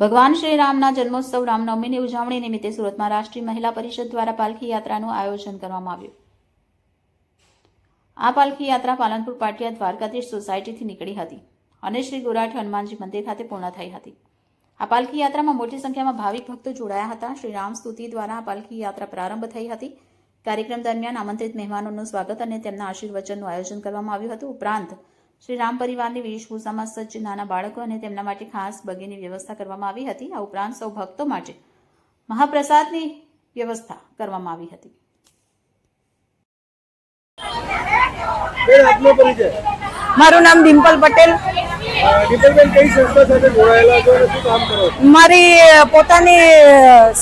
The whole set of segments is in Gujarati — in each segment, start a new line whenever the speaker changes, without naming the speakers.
ભગવાન શ્રી રામના જન્મોત્સવ રામનવમીની ઉજવણી નિમિત્તે સુરતમાં રાષ્ટ્રીય મહિલા પરિષદ દ્વારા પાલખી યાત્રાનું આયોજન કરવામાં આવ્યું। આ પાલખી યાત્રા પાલનપુર પાટિયા દ્વારકાધીશ સોસાયટીથી નીકળી હતી અને શ્રી ગોરાઠ હનુમાનજી મંદિર ખાતે પૂર્ણ થઈ હતી। આ પાલખી યાત્રામાં મોટી સંખ્યામાં ભાવિક ભક્તો જોડાયા હતા। શ્રી રામ સ્તુતિ દ્વારા આ પાલખી યાત્રા પ્રારંભ થઈ હતી। કાર્યક્રમ દરમિયાન આમંત્રિત મહેમાનોનું સ્વાગત અને તેમના આશીર્વચનનું આયોજન કરવામાં આવ્યું હતું। ઉપરાંત શ્રી રામ પરિવારની વેશભૂષામાં સજ્જ નાના બાળકો અને તેમના માટે ખાસ બગીની વ્યવસ્થા કરવામાં આવી હતી। આ ઉપરાંત સૌ ભક્તો માટે મહાપ્રસાદની વ્યવસ્થા કરવામાં આવી હતી।
મારું નામ ડિમ્પલ પટેલ।
ડિમ્પલબેન કઈ સંસ્થા સાથે જોડાયેલા છો અને શું કામ કરો છો?
મારી પોતાની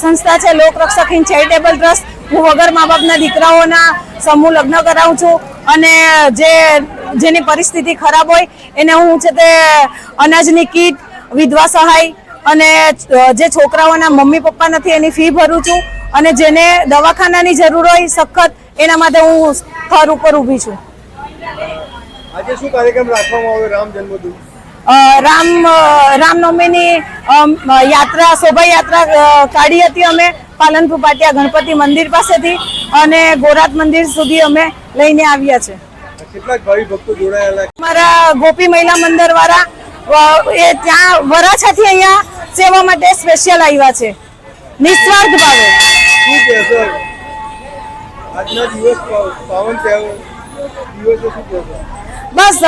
સંસ્થા છે લોકરક્ષક ઇન ચેરિટેબલ ટ્રસ્ટ। હું વગર મા બાપના દીકરાઓના સમૂહ લગ્ન કરાવું છું અને જેની પરિસ્થિતિ ખરાબ હોય એને હું છે તે અનાજની કીટ, વિધવા સહાય અને જે છોકરાઓના મમ્મી પપ્પા નથી એની ફી ભરું છું અને જેને દવાખાનાની જરૂર હોય સખત એના માટે હું સ્થળ ઉપર ઊભી છું।
આજે શું કાર્યક્રમ રાખવામાં આવ્યો રામ જન્મદિન?
રામનવમીની યાત્રા શોભાયાત્રા કાઢી હતી અમે પાલનપુર પાટિયા ગણપતિ મંદિર પાસેથી અને ગોરાઠ મંદિર સુધી અમે લઈને આવ્યા છે।
કેટલાક ભાવિ ભક્તો જોડાયેલા?
અમારા ગોપી મહિલા મંદિર વાળા એ ત્યાં વરાછાથી અહીંયા સેવા માટે સ્પેશિયલ આવ્યા છે નિસ્વાર્થ ભાવે।
શું કહેશો આજના દિવસ પાવન દિવસે શું કહેશો?
બસ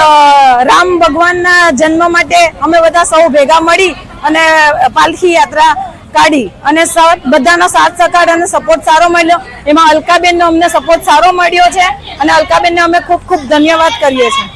રામ ભગવાનના જન્મ માટે અમે બધા સૌ ભેગા મળી અને પાલખી યાત્રા કાઢી અને બધાનો સાથ સહકાર અને સપોર્ટ સારો મળ્યો। એમાં અલકાબેનનો અમને સપોર્ટ સારો મળ્યો છે અને અલકાબેનને અમે ખૂબ ખૂબ ધન્યવાદ કરીએ છીએ।